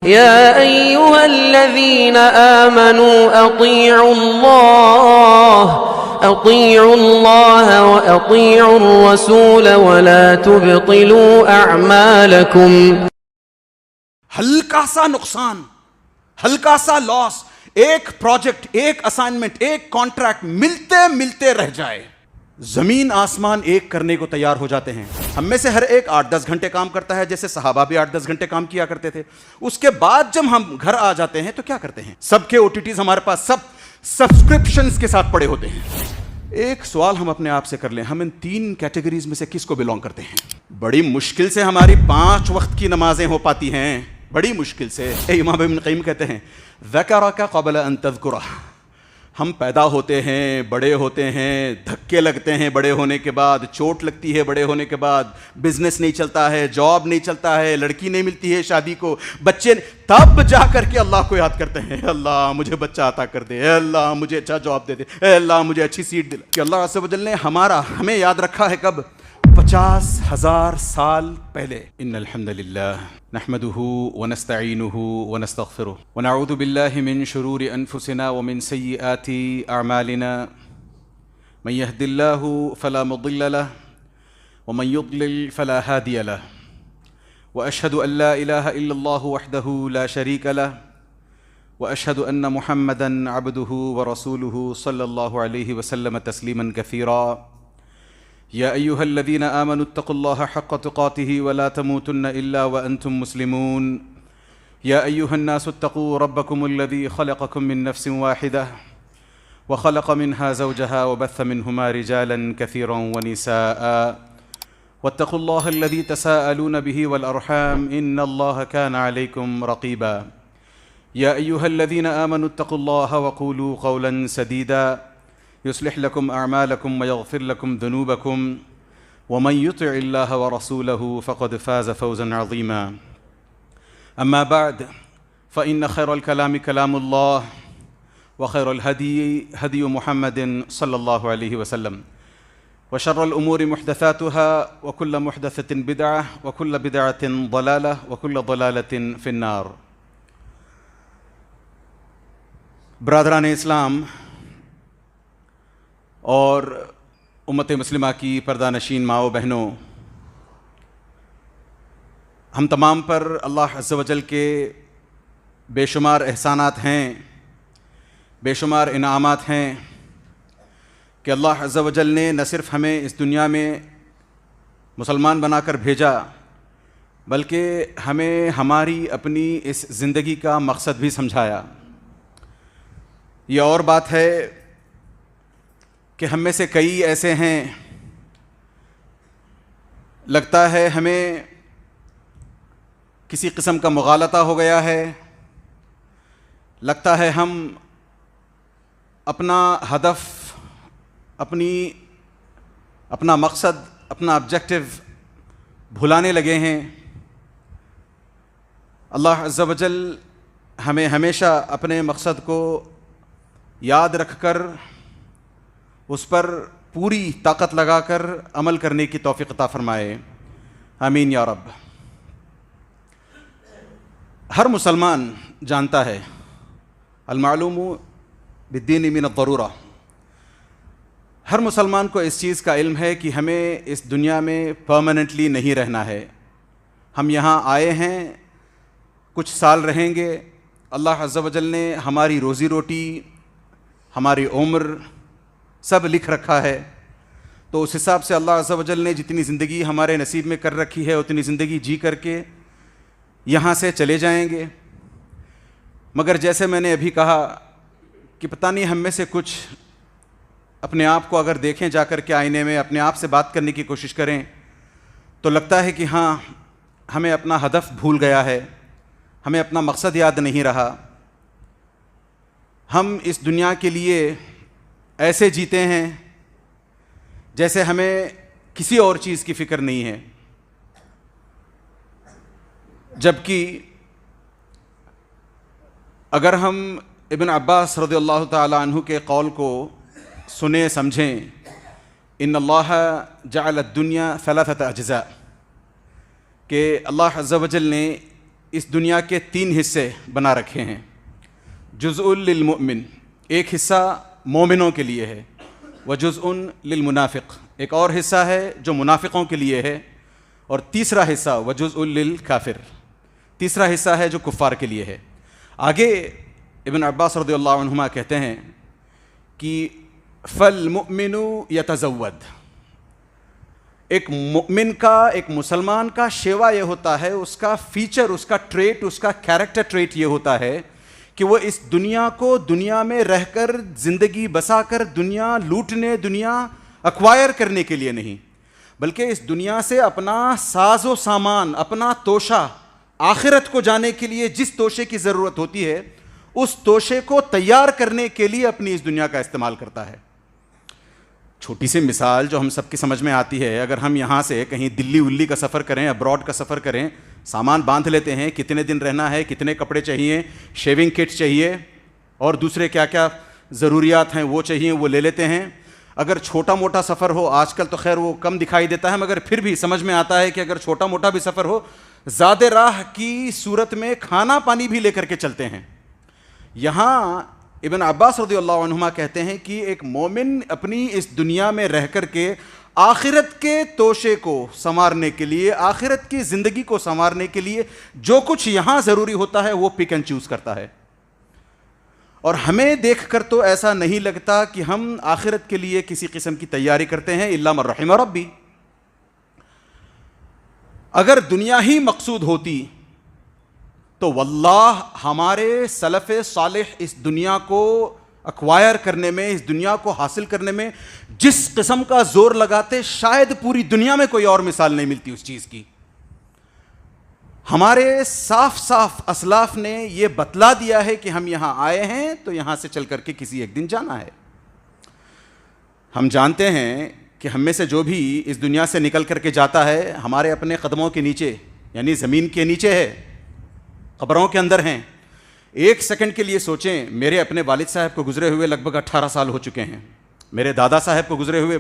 يا أيها الذين آمنوا أطيعوا الله وأطيعوا الرسول ولا تبطلوا أعمالكم. ہلکا سا نقصان، ہلکا سا لاس، ایک پروجیکٹ، ایک اسائنمنٹ، ایک کانٹریکٹ ملتے ملتے رہ جائے، زمین آسمان ایک کرنے کو تیار ہو جاتے ہیں. ہم میں سے ہر ایک 8-10 گھنٹے کام کرتا ہے، جیسے صحابہ بھی 8-10 گھنٹے کام کیا کرتے تھے. اس کے بعد جب ہم گھر آ جاتے ہیں تو کیا کرتے ہیں؟ سب کے OTTs ہمارے پاس سب سبسکرپشنز کے ساتھ پڑے ہوتے ہیں. ایک سوال ہم اپنے آپ سے کر لیں، ہم ان 3 کیٹیگریز میں سے کس کو بلونگ کرتے ہیں؟ بڑی مشکل سے ہماری 5 وقت کی نمازیں ہو پاتی ہیں، بڑی مشکل سے. امام ابن قیم کہتے ہیں ذکرک قبل ان تذکرہ. ہم پیدا ہوتے ہیں، بڑے ہوتے ہیں، دھکے لگتے ہیں بڑے ہونے کے بعد، چوٹ لگتی ہے بڑے ہونے کے بعد، بزنس نہیں چلتا ہے، جاب نہیں چلتا ہے، لڑکی نہیں ملتی ہے شادی کو، بچے، تب جا کر کے اللہ کو یاد کرتے ہیں، اے اللہ مجھے بچہ عطا کر دے، اے اللہ مجھے اچھا جاب دے دے، اے اللہ مجھے اچھی سیٹ دلا. کہ اللہ عز و جل نے ہمیں یاد رکھا ہے کب؟ 50,000 سال پہلے. ان الحمد للہ نحمده ونستعینه ونستغفره ونعوذ باللہ من شرور انفسنا ومن سیئات اعمالنا من يهد اللہ فلا مضل له ومن يضلل فلا هادی له واشهد ان لا الہ الا اللہ وحده لا شریک له واشهد ان محمدا عبده ورسوله صلی اللہ علیہ وسلم تسلیما کثیرا. یا ایہا الذین آمنوا اتقوا اللہ حق تقاته ولا تموتن الا وانتم مسلمون. یا ایہا الناس اتقوا ربکم الذی خلقکم من نفس واحدہ وخلق منها زوجها وبث منهما رجالا كثيرا ونساء واتقوا الله الذي تساءلون به والأرحام إن الله كان عليكم رقيبا. يا أيها الذين آمنوا اتقوا الله وقولوا قولا سديدا يصلح لكم أعمالكم ويغفر لكم ذنوبكم ومن يطع الله ورسوله فقد فاز فوزا عظيما. أما بعد فإن خير الكلام كلام الله وخير الهدي هدي محمد صلى الله عليه وسلم وشر الأمور محدثاتها وكل محدثة بدعة وكل بدعة ضلالة وكل ضلالة في النار. برادران اسلام اور امت مسلمہ کی پردہ نشین ماں و بہنوں، ہم تمام پر اللہ عز و جل کے بے شمار احسانات ہیں، بے شمار انعامات ہیں کہ اللہ عز و جل نے نہ صرف ہمیں اس دنیا میں مسلمان بنا کر بھیجا، بلکہ ہمیں ہماری اپنی اس زندگی کا مقصد بھی سمجھایا. یہ اور بات ہے کہ ہم میں سے کئی ایسے ہیں، لگتا ہے ہمیں کسی قسم کا مغالطہ ہو گیا ہے، لگتا ہے ہم اپنا ہدف، اپنا مقصد، اپنا آبجیکٹو بھلانے لگے ہیں. اللہ عز و جل ہمیں ہمیشہ اپنے مقصد کو یاد رکھ کر اس پر پوری طاقت لگا کر عمل کرنے کی توفیق عطا فرمائے. آمین یا رب. ہر مسلمان جانتا ہے، المعلوم بالدین من الضرورہ، ہر مسلمان کو اس چیز کا علم ہے کہ ہمیں اس دنیا میں پرماننٹلی نہیں رہنا ہے. ہم یہاں آئے ہیں، کچھ سال رہیں گے. اللہ عز و جل نے ہماری روزی روٹی، ہماری عمر سب لکھ رکھا ہے. تو اس حساب سے اللہ عز و جل نے جتنی زندگی ہمارے نصیب میں کر رکھی ہے اتنی زندگی جی کر کے یہاں سے چلے جائیں گے. مگر جیسے میں نے ابھی کہا کہ پتہ نہیں ہم میں سے کچھ اپنے آپ کو اگر دیکھیں جا کر کے آئینے میں، اپنے آپ سے بات کرنے کی کوشش کریں تو لگتا ہے کہ ہاں ہمیں اپنا ہدف بھول گیا ہے، ہمیں اپنا مقصد یاد نہیں رہا. ہم اس دنیا کے لیے ایسے جیتے ہیں جیسے ہمیں کسی اور چیز کی فکر نہیں ہے. جبکہ اگر ہم ابن عباس رضی اللہ تعالی عنہ کے قول کو سنیں سمجھیں، ان اللہ جعل الدنیا ثلاثة اجزاء، کہ اللہ عز و جل نے اس دنیا کے 3 حصے بنا رکھے ہیں. جزء للمؤمن، ایک حصہ مومنوں کے لیے ہے. وجزء للمنافق، ایک اور حصہ ہے جو منافقوں کے لیے ہے. اور تیسرا حصہ وجزء للکافر، تیسرا حصہ ہے جو کفار کے لیے ہے. آگے ابن عباس رضی اللہ عنہما کہتے ہیں کہ فالمؤمن یتزود، ایک مؤمن کا، ایک مسلمان کا شیوا یہ ہوتا ہے، اس کا فیچر، اس کا ٹریٹ، اس کا کیریکٹر ٹریٹ یہ ہوتا ہے کہ وہ اس دنیا کو دنیا میں رہ کر زندگی بسا کر دنیا لوٹنے، دنیا ایکوائر کرنے کے لیے نہیں، بلکہ اس دنیا سے اپنا ساز و سامان، اپنا توشہ، آخرت کو جانے کے لیے جس توشے کی ضرورت ہوتی ہے اس توشے کو تیار کرنے کے لیے اپنی اس دنیا کا استعمال کرتا ہے. چھوٹی سی مثال جو ہم سب کی سمجھ میں آتی ہے، اگر ہم یہاں سے کہیں دلی ولی کا سفر کریں، ابراڈ کا سفر کریں، سامان باندھ لیتے ہیں، کتنے دن رہنا ہے، کتنے کپڑے چاہیے، شیونگ کٹ چاہیے اور دوسرے کیا کیا ضروریات ہیں وہ چاہیے، وہ لے لیتے ہیں. اگر چھوٹا موٹا سفر ہو، آج کل تو خیر وہ کم دکھائی دیتا ہے، مگر پھر بھی سمجھ میں آتا ہے کہ اگر چھوٹا موٹا بھی سفر ہو، زیادہ راہ کی صورت میں کھانا پانی بھی لے کر کے چلتے ہیں. یہاں ابن عباس رضی اللہ عنہما کہتے ہیں کہ ایک مومن اپنی اس دنیا میں رہ کر کے آخرت کے توشے کو سنوارنے کے لیے، آخرت کی زندگی کو سنوارنے کے لیے جو کچھ یہاں ضروری ہوتا ہے وہ پک اینڈ چوز کرتا ہے. اور ہمیں دیکھ کر تو ایسا نہیں لگتا کہ ہم آخرت کے لیے کسی قسم کی تیاری کرتے ہیں، الا من رحم ربی. اگر دنیا ہی مقصود ہوتی تو واللہ ہمارے سلف صالح اس دنیا کو ایکوائر کرنے میں، اس دنیا کو حاصل کرنے میں جس قسم کا زور لگاتے، شاید پوری دنیا میں کوئی اور مثال نہیں ملتی اس چیز کی. ہمارے صاف صاف اسلاف نے یہ بتلا دیا ہے کہ ہم یہاں آئے ہیں تو یہاں سے چل کر کے کسی ایک دن جانا ہے. ہم جانتے ہیں کہ ہم میں سے جو بھی اس دنیا سے نکل کر کے جاتا ہے ہمارے اپنے قدموں کے نیچے، یعنی زمین کے نیچے ہے، قبروں کے اندر ہیں. ایک سیکنڈ کے لیے سوچیں، میرے اپنے والد صاحب کو گزرے ہوئے لگ بھگ 18 سال ہو چکے ہیں، میرے دادا صاحب کو گزرے ہوئے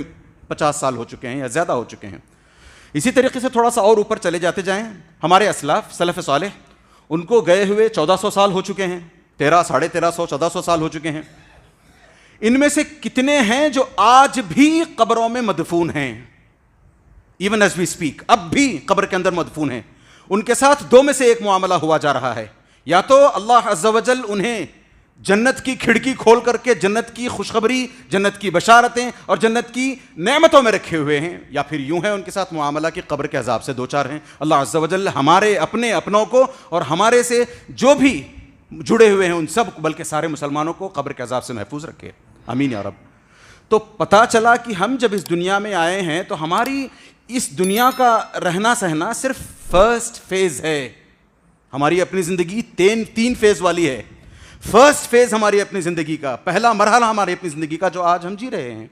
50 سال ہو چکے ہیں یا زیادہ ہو چکے ہیں. اسی طریقے سے تھوڑا سا اور اوپر چلے جاتے جائیں، ہمارے اسلاف سلف صالح، ان کو گئے ہوئے 1400 سال ہو چکے ہیں، 1300، 1400 سال ہو چکے ہیں. ان میں سے کتنے ہیں جو آج بھی قبروں میں مدفون ہیں؟ ایون ایز وی اسپیک، اب بھی قبر کے اندر مدفون ہیں. ان کے ساتھ 2 میں سے ایک معاملہ ہوا جا رہا ہے، یا تو اللہ عز و جل انہیں جنت کی کھڑکی کھول کر کے جنت کی خوشخبری، جنت کی بشارتیں اور جنت کی نعمتوں میں رکھے ہوئے ہیں، یا پھر یوں ہے ان کے ساتھ معاملہ کہ قبر کے عذاب سے 2-4 ہیں. اللہ عز و جل ہمارے اپنے اپنوں کو اور ہمارے سے جو بھی جڑے ہوئے ہیں ان سب کو، بلکہ سارے مسلمانوں کو قبر کے عذاب سے محفوظ رکھے. آمین یا رب. تو پتہ چلا کہ ہم جب اس دنیا میں آئے ہیں تو ہماری اس دنیا کا رہنا سہنا صرف فرسٹ فیز ہے. ہماری اپنی زندگی 3 فیز والی ہے. فرسٹ فیز ہماری اپنی زندگی کا، پہلا مرحلہ ہماری اپنی زندگی کا جو آج ہم جی رہے ہیں.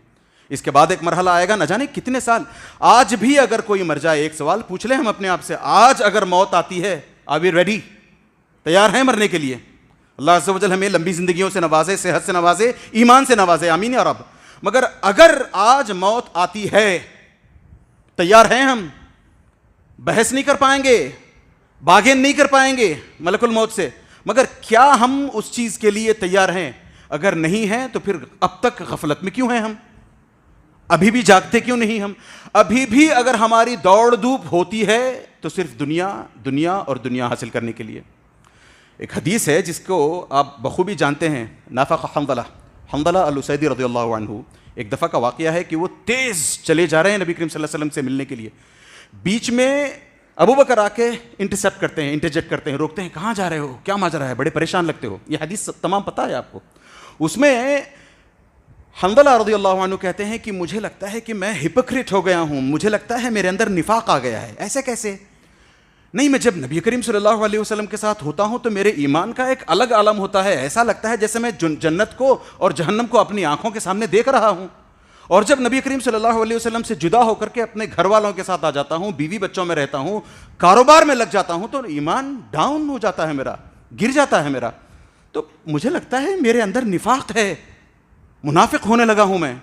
اس کے بعد ایک مرحلہ آئے گا نہ جانے کتنے سال. آج بھی اگر کوئی مر جائے، ایک سوال پوچھ لیں ہم اپنے آپ سے، آج اگر موت آتی ہے، آر وی ریڈی؟ تیار ہیں مرنے کے لیے؟ اللہ عز و جل ہمیں لمبی زندگیوں سے نوازے، صحت سے نوازے، ایمان سے نوازے. آمین یا رب. مگر اگر آج موت آتی ہے، تیار ہیں ہم؟ بحث نہیں کر پائیں گے، باگین نہیں کر پائیں گے ملک الموت سے، مگر کیا ہم اس چیز کے لیے تیار ہیں؟ اگر نہیں ہیں تو پھر اب تک غفلت میں کیوں ہیں ہم؟ ابھی بھی جاگتے کیوں نہیں ہم؟ ابھی بھی اگر ہماری دوڑ دھوپ ہوتی ہے تو صرف دنیا دنیا اور دنیا حاصل کرنے کے لیے. ایک حدیث ہے جس کو آپ بخوبی جانتے ہیں، نافق حنظلہ الاسیدی رضی اللہ عنہ. ایک دفعہ کا واقعہ ہے کہ وہ تیز چلے جا رہے ہیں نبی کریم صلی اللہ علیہ وسلم سے ملنے کے لیے. بیچ میں ابو بکر آ کے انٹرسیپٹ کرتے ہیں، انٹرجیکٹ کرتے ہیں، روکتے ہیں. کہاں جا رہے ہو؟ کیا ماجرا ہے؟ بڑے پریشان لگتے ہو. یہ حدیث تمام پتہ ہے آپ کو. اس میں حنظلہ رضی اللہ عنہ کہتے ہیں کہ مجھے لگتا ہے کہ میں ہپوکریٹ ہو گیا ہوں، مجھے لگتا ہے میرے اندر نفاق آ گیا ہے. ایسے کیسے؟ نہیں، میں جب نبی کریم صلی اللہ علیہ وسلم کے ساتھ ہوتا ہوں تو میرے ایمان کا ایک الگ عالم ہوتا ہے. ایسا لگتا ہے جیسے میں جنت کو اور جہنم کو اپنی آنکھوں کے سامنے دیکھ رہا ہوں. اور جب نبی کریم صلی اللہ علیہ وسلم سے جدا ہو کر کے اپنے گھر والوں کے ساتھ آ جاتا ہوں، بیوی بچوں میں رہتا ہوں، کاروبار میں لگ جاتا ہوں، تو ایمان ڈاؤن ہو جاتا ہے میرا، گر جاتا ہے میرا. تو مجھے لگتا ہے میرے اندر نفاق ہے، منافق ہونے لگا ہوں میں.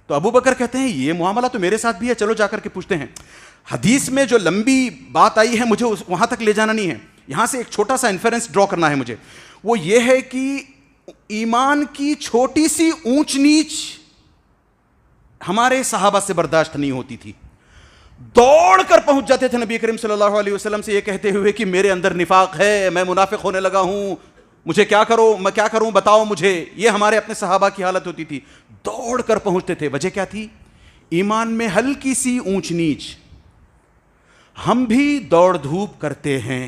تو ابو بکر کہتے ہیں یہ معاملہ تو میرے ساتھ بھی ہے، چلو جا کر کے پوچھتے ہیں. حدیث میں جو لمبی بات آئی ہے مجھے وہاں تک لے جانا نہیں ہے. یہاں سے ایک چھوٹا سا انفرنس ڈرا کرنا ہے مجھے، وہ یہ ہے کہ ایمان کی چھوٹی سی اونچ نیچ ہمارے صحابہ سے برداشت نہیں ہوتی تھی، دوڑ کر پہنچ جاتے تھے نبی کریم صلی اللہ علیہ وسلم سے یہ کہتے ہوئے کہ میرے اندر نفاق ہے، میں منافق ہونے لگا ہوں، مجھے کیا کروں بتاؤ مجھے. یہ ہمارے اپنے صحابہ کی حالت ہوتی تھی، دوڑ کر پہنچتے تھے. وجہ کیا تھی؟ ایمان میں ہلکی سی اونچ نیچ. ہم بھی دوڑ دھوپ کرتے ہیں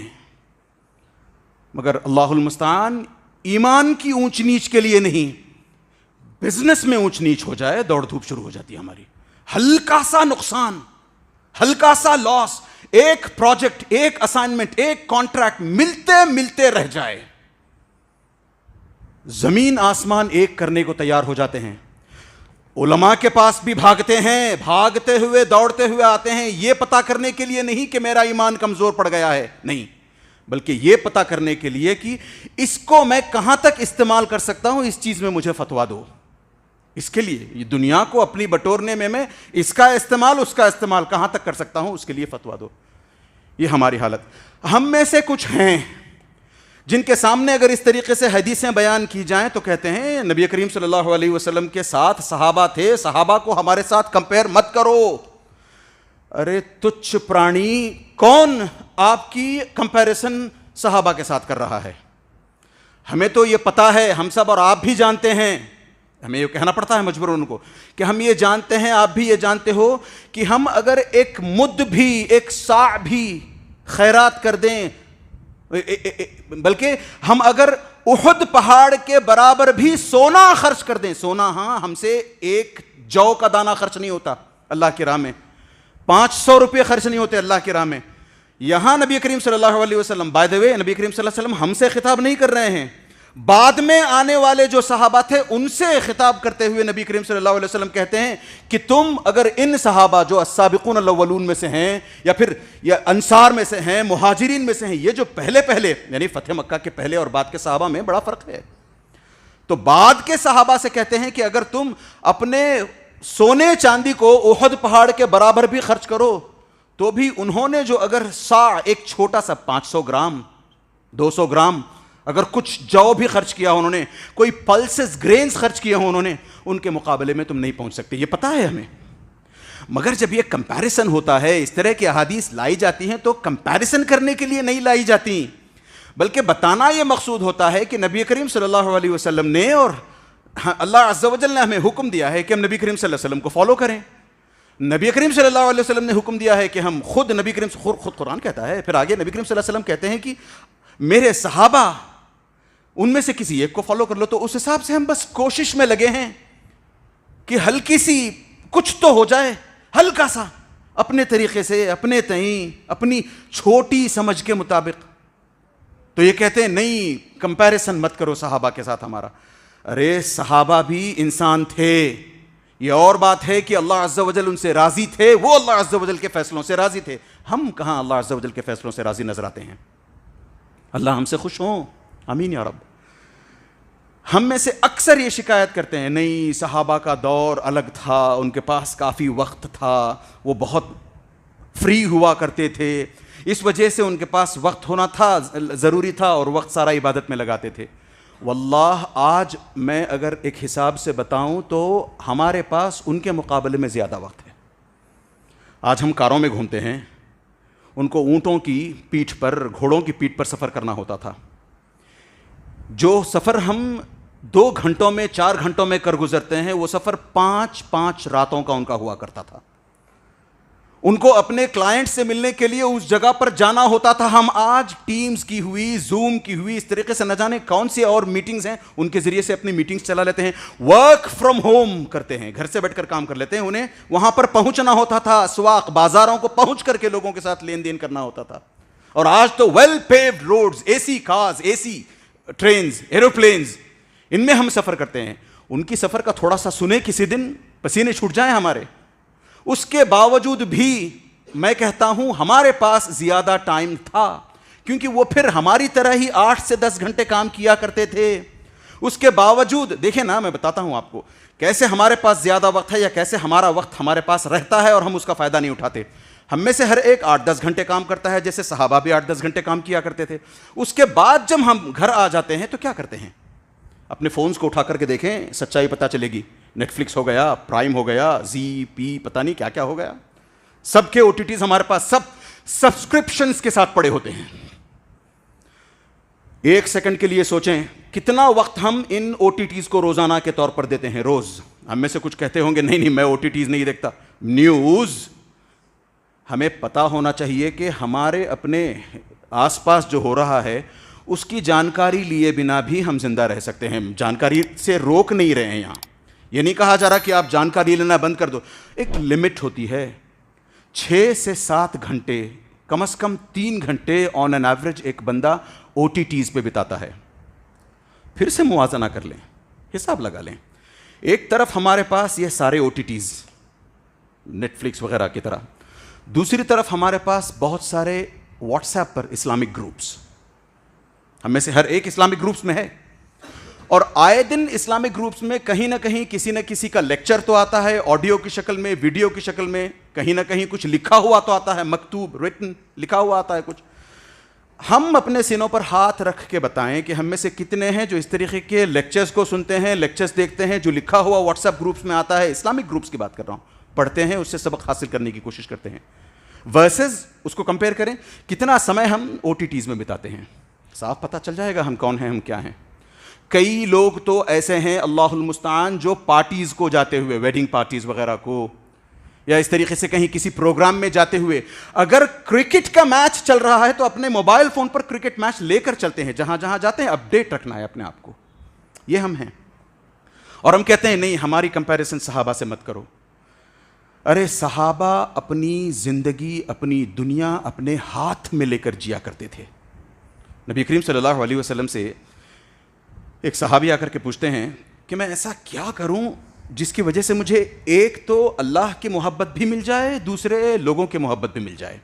مگر اللہ المستعان ایمان کی اونچ نیچ کے لیے نہیں، بزنس میں اونچ نیچ ہو جائے دوڑ دھوپ شروع ہو جاتی ہے ہماری. ہلکا سا نقصان، ہلکا سا لاس، ایک پروجیکٹ، ایک اسائنمنٹ، ایک کانٹریکٹ ملتے ملتے رہ جائے، زمین آسمان ایک کرنے کو تیار ہو جاتے ہیں. علماء کے پاس بھی بھاگتے ہیں، بھاگتے ہوئے دوڑتے ہوئے آتے ہیں، یہ پتا کرنے کے لیے نہیں کہ میرا ایمان کمزور پڑ گیا ہے، نہیں، بلکہ یہ پتا کرنے کے لیے کہ اس کو میں کہاں تک استعمال کر سکتا ہوں، اس چیز میں مجھے فتوا دو. اس کے لیے یہ دنیا کو اپنی بٹورنے میں اس کا استعمال اس کا استعمال کہاں تک کر سکتا ہوں، اس کے لیے فتوا دو. یہ ہماری حالت. ہم میں سے کچھ ہیں جن کے سامنے اگر اس طریقے سے حدیثیں بیان کی جائیں تو کہتے ہیں نبی کریم صلی اللہ علیہ وسلم کے ساتھ صحابہ تھے، صحابہ کو ہمارے ساتھ کمپیئر مت کرو. ارے تچھ پرانی، کون آپ کی کمپیریزن صحابہ کے ساتھ کر رہا ہے؟ ہمیں تو یہ پتا ہے، ہم سب اور آپ بھی جانتے ہیں، ہمیں یہ کہنا پڑتا ہے مجبور ان کو کہ ہم یہ جانتے ہیں، آپ بھی یہ جانتے ہو کہ ہم اگر ایک مد بھی، ایک صاع بھی خیرات کر دیں، بلکہ ہم اگر احد پہاڑ کے برابر بھی سونا خرچ کر دیں، سونا، ہاں، ہم سے ایک جو کا دانہ خرچ نہیں ہوتا اللہ کی راہ میں، 500 روپے خرچ نہیں ہوتے اللہ کی راہ میں. یہاں نبی کریم صلی اللہ علیہ وسلم، بائی دا وے، نبی کریم صلی اللہ علیہ وسلم ہم سے خطاب نہیں کر رہے ہیں، بعد میں آنے والے جو صحابہ تھے ان سے خطاب کرتے ہوئے نبی کریم صلی اللہ علیہ وسلم کہتے ہیں کہ تم اگر ان صحابہ جو السابقون الاولون میں سے ہیں، یا پھر انصار میں سے ہیں، مہاجرین میں سے ہیں، یہ جو پہلے یعنی فتح مکہ کے پہلے اور بعد کے صحابہ میں بڑا فرق ہے، تو بعد کے صحابہ سے کہتے ہیں کہ اگر تم اپنے سونے چاندی کو احد پہاڑ کے برابر بھی خرچ کرو تو بھی انہوں نے جو اگر صاع، ایک چھوٹا سا 500 گرام 200 گرام اگر کچھ جو بھی خرچ کیا انہوں نے، کوئی پلسز، گرینز خرچ کیا ہوں انہوں نے، ان کے مقابلے میں تم نہیں پہنچ سکتے. یہ پتہ ہے ہمیں. مگر جب یہ کمپیریزن ہوتا ہے، اس طرح کی احادیث لائی جاتی ہیں تو کمپیریزن کرنے کے لیے نہیں لائی جاتی، بلکہ بتانا یہ مقصود ہوتا ہے کہ نبی کریم صلی اللہ علیہ وسلم نے اور اللہ عز و جل نے ہمیں حکم دیا ہے کہ ہم نبی کریم صلی اللہ علیہ وسلم کو فالو کریں. نبی کریم صلی اللہ علیہ وسلم نے حکم دیا ہے کہ ہم خود، نبی کریم خود قرآن کہتا ہے، پھر آگے نبی کریم صلی اللہ علیہ وسلم کہتے ہیں کہ میرے صحابہ ان میں سے کسی ایک کو فالو کر لو. تو اس حساب سے ہم بس کوشش میں لگے ہیں کہ ہلکی سی کچھ تو ہو جائے، ہلکا سا، اپنے طریقے سے، اپنے تئیں، اپنی چھوٹی سمجھ کے مطابق. تو یہ کہتے ہیں نہیں، کمپیریزن مت کرو صحابہ کے ساتھ ہمارا. ارے صحابہ بھی انسان تھے. یہ اور بات ہے کہ اللہ عز و جل ان سے راضی تھے، وہ اللہ عز و جل کے فیصلوں سے راضی تھے. ہم کہاں اللہ عز و جل کے فیصلوں سے راضی نظر آتے ہیں؟ اللہ ہم سے خوش ہوں، آمین یا رب. ہم میں سے اکثر یہ شکایت کرتے ہیں، نہیں صحابہ کا دور الگ تھا، ان کے پاس کافی وقت تھا، وہ بہت فری ہوا کرتے تھے، اس وجہ سے ان کے پاس وقت ہونا تھا، ضروری تھا، اور وقت سارا عبادت میں لگاتے تھے. واللہ آج میں اگر ایک حساب سے بتاؤں تو ہمارے پاس ان کے مقابلے میں زیادہ وقت ہے. آج ہم کاروں میں گھومتے ہیں، ان کو اونٹوں کی پیٹھ پر، گھوڑوں کی پیٹھ پر سفر کرنا ہوتا تھا. جو سفر ہم 2 گھنٹوں میں، 4 گھنٹوں میں کر گزرتے ہیں، وہ سفر 5 راتوں کا ان کا ہوا کرتا تھا. ان کو اپنے کلائنٹ سے ملنے کے لیے اس جگہ پر جانا ہوتا تھا. ہم آج ٹیمز کی ہوئی، زوم کی ہوئی، اس طریقے سے نہ جانے کون سی اور میٹنگز ہیں، ان کے ذریعے سے اپنی میٹنگز چلا لیتے ہیں. ورک فرام ہوم کرتے ہیں، گھر سے بیٹھ کر کام کر لیتے ہیں. انہیں وہاں پر پہنچنا ہوتا تھا، اسواق، بازاروں کو پہنچ کر کے لوگوں کے ساتھ لین دین کرنا ہوتا تھا. اور آج تو ویل پیوڈ روڈز، اے سی کارز، اے سی ٹرینز، ایروپلینز، ان میں ہم سفر کرتے ہیں. ان کی سفر کا تھوڑا سا سنیں کسی دن، پسینے چھوٹ جائیں ہمارے. اس کے باوجود بھی میں کہتا ہوں ہمارے پاس زیادہ ٹائم تھا، کیونکہ وہ پھر ہماری طرح ہی 8 سے 10 گھنٹے کام کیا کرتے تھے. اس کے باوجود دیکھیں نا، میں بتاتا ہوں آپ کو کیسے ہمارے پاس زیادہ وقت ہے، یا کیسے ہمارا وقت ہمارے پاس رہتا ہے اور ہم اس کا فائدہ نہیں اٹھاتے. ہم میں سے ہر ایک 8-10 گھنٹے کام کرتا ہے، جیسے صحابہ بھی 8-10 گھنٹے کام کیا کرتے تھے. اس کے بعد جب ہم گھر آ جاتے ہیں تو کیا کرتے ہیں؟ اپنے فونز کو اٹھا کر کے دیکھیں، سچائی پتہ چلے گی. نیٹ فلکس ہو گیا، پرائم ہو گیا، زی پی، پتہ نہیں کیا کیا ہو گیا. سب کے OTTs ہمارے پاس سب سبسکرپشنز کے ساتھ پڑے ہوتے ہیں. ایک سیکنڈ کے لیے سوچیں کتنا وقت ہم ان OTTs کو روزانہ کے طور پر دیتے ہیں. روز ہم میں سے کچھ کہتے ہوں گے نہیں میں OTTs نہیں دیکھتا. نیوز ہمیں پتہ ہونا چاہیے کہ ہمارے اپنے آس پاس جو ہو رہا ہے اس کی جانکاری لیے بنا بھی ہم زندہ رہ سکتے ہیں. جانکاری سے روک نہیں رہے ہیں. یہاں یہ نہیں کہا جا رہا کہ آپ جانکاری لینا بند کر دو. ایک لمٹ ہوتی ہے. 6 سے 7 گھنٹے، کم از کم 3 گھنٹے آن این ایوریج ایک بندہ OTTs پہ بتاتا ہے. پھر سے موازنہ کر لیں، حساب لگا لیں. ایک طرف ہمارے پاس یہ سارے OTTs نیٹ فلکس وغیرہ کی طرح، دوسری طرف ہمارے پاس بہت سارے واٹس ایپ پر اسلامک گروپس. ہم میں سے ہر ایک اسلامک گروپس میں ہے، اور آئے دن اسلامک گروپس میں کہیں نہ کہیں کسی نہ کسی کا لیکچر تو آتا ہے، آڈیو کی شکل میں، ویڈیو کی شکل میں، کہیں نہ کہیں کچھ لکھا ہوا تو آتا ہے، مکتوب ریٹن لکھا ہوا آتا ہے کچھ. ہم اپنے سینوں پر ہاتھ رکھ کے بتائیں کہ ہم میں سے کتنے ہیں جو اس طریقے کے لیکچرز کو سنتے ہیں، لیکچرز دیکھتے ہیں، جو لکھا ہوا واٹس ایپ گروپس میں آتا ہے، اسلامک گروپس کی بات کر رہا ہوں، پڑھتے ہیں، اس سے سبق حاصل کرنے کی کوشش کرتے ہیں. ورسز اس کو کمپیئر کریں کتنا سمے ہم OTTs میں بتاتے ہیں. صاف پتہ چل جائے گا ہم کون ہیں، ہم کیا ہیں. کئی لوگ تو ایسے ہیں اللہ المستعان جو پارٹیز کو جاتے ہوئے، ویڈنگ پارٹیز وغیرہ کو، یا اس طریقے سے کہیں کسی پروگرام میں جاتے ہوئے اگر کرکٹ کا میچ چل رہا ہے تو اپنے موبائل فون پر کرکٹ میچ لے کر چلتے ہیں. جہاں جہاں جاتے ہیں اپڈیٹ رکھنا ہے اپنے آپ کو. یہ ہم ہیں. اور ہم کہتے ہیں نہیں ہماری کمپیریزن صحابہ سے مت کرو. ارے صحابہ اپنی زندگی، اپنی دنیا اپنے ہاتھ میں لے کر جیا کرتے تھے. نبی کریم صلی اللہ علیہ وسلم سے ایک صحابی آ کر کے پوچھتے ہیں کہ میں ایسا کیا کروں جس کی وجہ سے مجھے ایک تو اللہ کی محبت بھی مل جائے، دوسرے لوگوں کی محبت بھی مل جائے.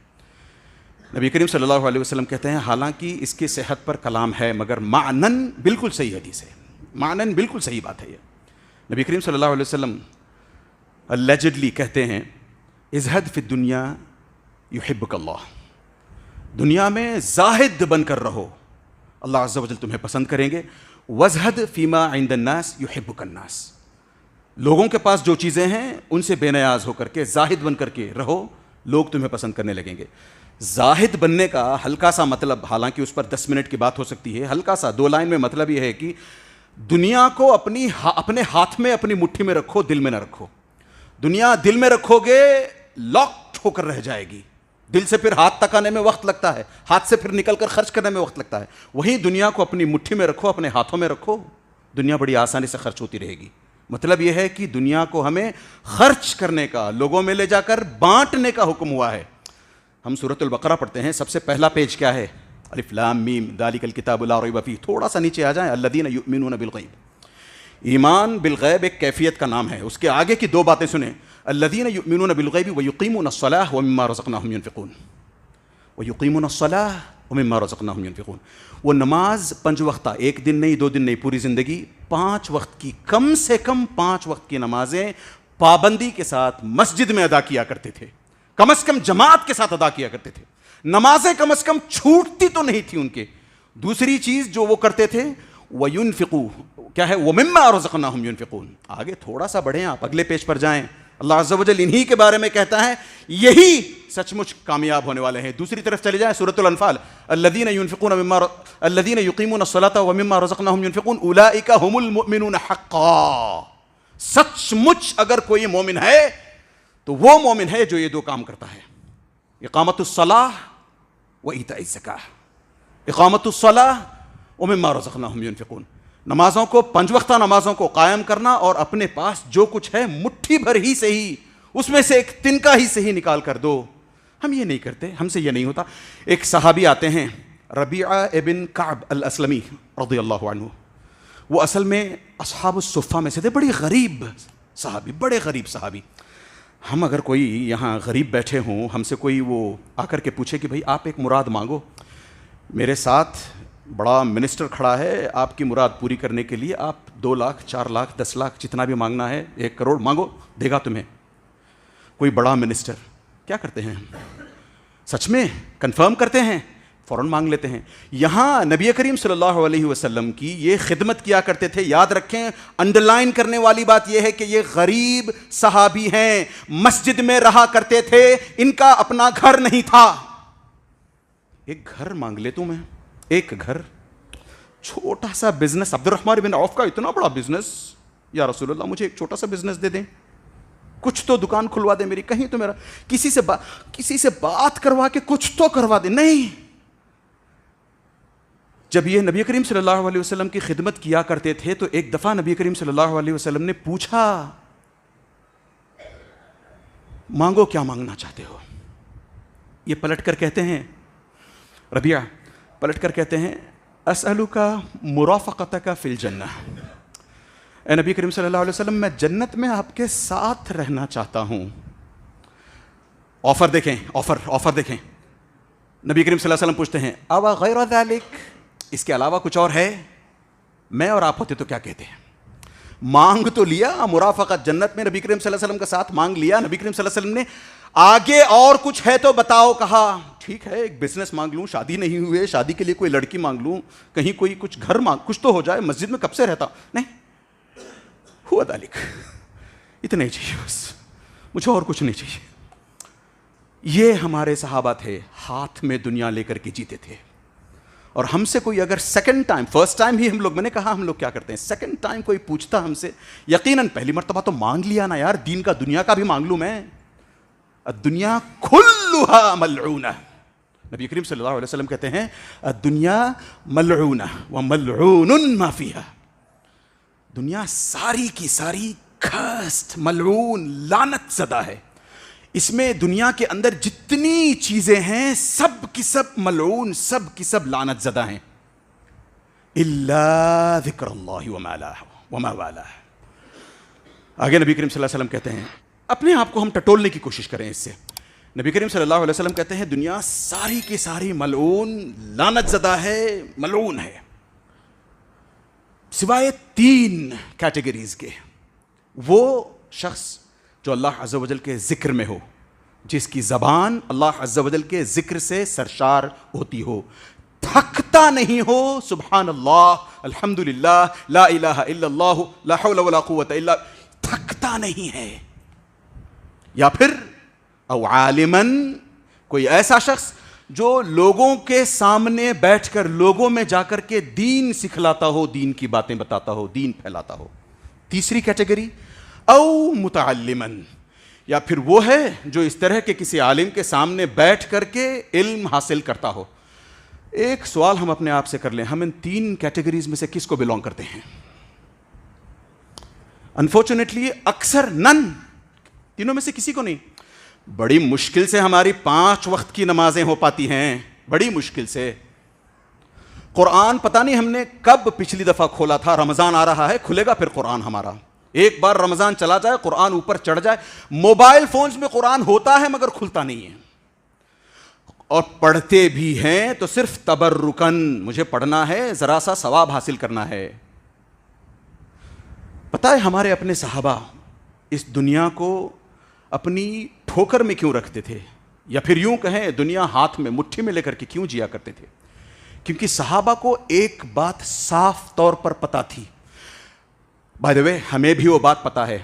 نبی کریم صلی اللہ علیہ وسلم کہتے ہیں حالانکہ اس کی صحت پر کلام ہے مگر معنن بالکل صحیح حدیث ہے، معنن بالکل صحیح بات ہے. یہ نبی کریم صلی اللہ علیہ وسلم اللیجڈلی کہتے ہیں ازہد فی الدنیا یحبک اللہ. دنیا میں زاہد بن کر رہو، اللہ عز و جل تمہیں پسند کریں گے. وزہد فیما عند الناس یحبک الناس. لوگوں کے پاس جو چیزیں ہیں ان سے بے نیاز ہو کر کے زاہد بن کر کے رہو، لوگ تمہیں پسند کرنے لگیں گے. زاہد بننے کا ہلکا سا مطلب، حالانکہ اس پر 10 منٹ کی بات ہو سکتی ہے، ہلکا سا 2 لائن میں مطلب یہ ہے کہ دنیا کو اپنے ہاتھ میں، اپنی مٹھی میں رکھو، دل میں نہ رکھو. دنیا دل میں رکھو گے لاکڈ ہو کر رہ جائے گی. دل سے پھر ہاتھ تک آنے میں وقت لگتا ہے، ہاتھ سے پھر نکل کر خرچ کرنے میں وقت لگتا ہے. وہیں دنیا کو اپنی مٹھی میں رکھو، اپنے ہاتھوں میں رکھو، دنیا بڑی آسانی سے خرچ ہوتی رہے گی. مطلب یہ ہے کہ دنیا کو ہمیں خرچ کرنے کا، لوگوں میں لے جا کر بانٹنے کا حکم ہوا ہے. ہم سورۃ البقرہ پڑھتے ہیں، سب سے پہلا پیج کیا ہے؟ الف لام میم ذالک الکتاب لا ریب فیہ. تھوڑا سا نیچے آ جائیں، الذین یؤمنون بالغیب. ایمان بالغیب ایک کیفیت کا نام ہے. اس کے آگے کی 2 باتیں سنیں، الذین یؤمنون بالغیب ویقیمون الصلاۃ ومما رزقناہم ینفقون. ویقیمون الصلاۃ ومما رزقناہم ینفقون. وہ نماز 5 وقتہ، ایک دن نہیں، 2 دن نہیں، پوری زندگی 5 وقت کی، کم سے کم 5 وقت کی نمازیں پابندی کے ساتھ مسجد میں ادا کیا کرتے تھے، کم از کم جماعت کے ساتھ ادا کیا کرتے تھے. نمازیں کم از کم چھوٹتی تو نہیں تھی ان کے. دوسری چیز جو وہ کرتے تھے وَيُنْفِقُوا، کیا ہے؟ وَمِمَّا رَزَقْنَاهُمْ يُنْفِقُونَ. آگے تھوڑا سا بڑھیں آپ، اگلے پیج پر جائیں. اللہ عز و جل انہی کے بارے میں کہتا ہے یہی سچ مچ کامیاب ہونے والے ہیں. دوسری طرف چلے جائیں سورۃ الانفال، الذین یقیمون الصلاۃ ومما رزقناہم ینفقون اولئک هم المؤمنون حقا. سچ مچ اگر کوئی مومن ہے تو وہ مومن ہے جو یہ 2 کام کرتا ہے، اقامت الصلاۃ و ایتاء الزکاۃ. اقامت الصلاۃ ومما رزقناہم ینفقون. نمازوں کو، 5 وقتہ نمازوں کو قائم کرنا، اور اپنے پاس جو کچھ ہے مٹھی بھر ہی صحیح، اس میں سے ایک تنکا ہی صحیح نکال کر دو. ہم یہ نہیں کرتے، ہم سے یہ نہیں ہوتا. ایک صحابی آتے ہیں ربیعہ ابن کعب الاسلمی رضی اللہ عنہ. وہ اصل میں اصحاب الصفہ میں سے تھے، بڑی غریب صحابی، بڑے غریب صحابی. ہم اگر کوئی یہاں غریب بیٹھے ہوں، ہم سے کوئی وہ آ کر کے پوچھے کہ بھائی آپ ایک مراد مانگو، میرے ساتھ بڑا منسٹر کھڑا ہے آپ کی مراد پوری کرنے کے لیے، آپ 2 لاکھ 4 لاکھ 10 لاکھ جتنا بھی مانگنا ہے، 1 کروڑ مانگو، دے گا تمہیں. کوئی بڑا منسٹر کیا کرتے ہیں؟ سچ میں کنفرم کرتے ہیں، فوراً مانگ لیتے ہیں. یہاں نبی کریم صلی اللہ علیہ وسلم کی یہ خدمت کیا کرتے تھے. یاد رکھیں، انڈرلائن کرنے والی بات یہ ہے کہ یہ غریب صحابی ہیں، مسجد میں رہا کرتے تھے، ان کا اپنا گھر نہیں تھا. ایک گھر مانگ لیتا ہوں میں، ایک گھر، چھوٹا سا بزنس. عبد الرحمن بن عوف کا اتنا بڑا بزنس، یا رسول اللہ مجھے ایک چھوٹا سا بزنس دے دیں، کچھ تو دکان کھلوا دیں میری، کہیں تو میرا کسی سے بات کروا کے کچھ تو کروا دیں. نہیں، جب یہ نبی کریم صلی اللہ علیہ وسلم کی خدمت کیا کرتے تھے تو ایک دفعہ نبی کریم صلی اللہ علیہ وسلم نے پوچھا، مانگو کیا مانگنا چاہتے ہو؟ یہ پلٹ کر کہتے ہیں، ربیعہ پلٹ کر کہتے ہیں، اسألک مرافقتک فی الجنہ. اے نبی کریم صلی اللہ علیہ وسلم، میں جنت میں آپ کے ساتھ رہنا چاہتا ہوں. آفر دیکھیں، آفر دیکھیں. نبی کریم صلی اللہ علیہ وسلم پوچھتے ہیں، او غیر ذالک، اس کے علاوہ کچھ اور ہے؟ میں اور آپ ہوتے تو کیا کہتے ہیں؟ مانگ تو لیا مرافقت جنت میں نبی کریم صلی اللہ علیہ وسلم کے ساتھ مانگ لیا. نبی کریم صلی اللہ علیہ وسلم نے آگے اور کچھ ہے تو بتاؤ کہا. ٹھیک ہے، ایک بزنس مانگ لوں، شادی نہیں ہوئے، شادی کے لیے کوئی لڑکی مانگ لوں، کہیں کوئی کچھ گھر کچھ تو ہو جائے، مسجد میں کب سے رہتا. نہیں، ہوا ذالک، اتنا ہی چاہیے بس، مجھے اور کچھ نہیں چاہیے. یہ ہمارے صحابہ تھے، ہاتھ میں دنیا لے کر کے جیتے تھے. اور ہم سے کوئی اگر سیکنڈ ٹائم، فرسٹ ٹائم ہی ہم لوگ، میں نے کہا ہم لوگ کیا کرتے ہیں، سیکنڈ ٹائم کوئی پوچھتا ہم سے، یقیناً پہلی مرتبہ تو مانگ لیا نا یار، دین کا دنیا کا بھی مانگ لوں میں. الدنیا کلھا ملعونہ، نبی کریم صلی اللہ علیہ وسلم کہتے ہیں الدنیا ملعونہ وملعون ما فیہا. دنیا ساری کی ساری کھست، ملعون، لعنت زدہ ہے. اس میں دنیا کے اندر جتنی چیزیں ہیں سب کی سب ملعون، سب کی سب لعنت زدہ ہیں، الا ذکر اللہ وما والاه. آگے نبی کریم صلی اللہ علیہ وسلم کہتے ہیں، اپنے آپ کو ہم ٹٹولنے کی کوشش کریں اس سے. نبی کریم صلی اللہ علیہ وسلم کہتے ہیں دنیا ساری کی ساری ملعون، لعنت زدہ ہے، ملعون ہے، سوائے 3 کیٹیگریز کے. وہ شخص جو اللہ عز و جل کے ذکر میں ہو، جس کی زبان اللہ عز و جل کے ذکر سے سرشار ہوتی ہو، تھکتا نہیں ہو، سبحان اللہ، الحمدللہ، لا الہ الا اللہ، لا حول ولا قوت الا، تھکتا نہیں ہے. یا پھر او عالمن، کوئی ایسا شخص جو لوگوں کے سامنے بیٹھ کر، لوگوں میں جا کر کے دین سکھلاتا ہو، دین کی باتیں بتاتا ہو، دین پھیلاتا ہو. تیسری کیٹیگری او متعلمن، یا پھر وہ ہے جو اس طرح کے کسی عالم کے سامنے بیٹھ کر کے علم حاصل کرتا ہو. ایک سوال ہم اپنے آپ سے کر لیں، ہم ان 3 کیٹیگریز میں سے کس کو بلونگ کرتے ہیں؟ انفارچونیٹلی اکثر تینوں میں سے کسی کو نہیں. بڑی مشکل سے ہماری 5 وقت کی نمازیں ہو پاتی ہیں، بڑی مشکل سے. قرآن پتہ نہیں ہم نے کب پچھلی دفعہ کھولا تھا، رمضان آ رہا ہے، کھلے گا پھر قرآن ہمارا. ایک بار رمضان چلا جائے، قرآن اوپر چڑھ جائے. موبائل فونز میں قرآن ہوتا ہے مگر کھلتا نہیں ہے، اور پڑھتے بھی ہیں تو صرف تبرکن، مجھے پڑھنا ہے، ذرا سا ثواب حاصل کرنا ہے. پتہ ہے ہمارے اپنے صحابہ اس دنیا کو اپنی ٹھوکر میں کیوں رکھتے تھے، یا پھر یوں کہیں دنیا ہاتھ میں مٹھی میں لے کر کے کیوں جیا کرتے تھے؟ کیونکہ صحابہ کو ایک بات صاف طور پر پتہ تھی. بائی دا وے ہمیں بھی وہ بات پتہ ہے.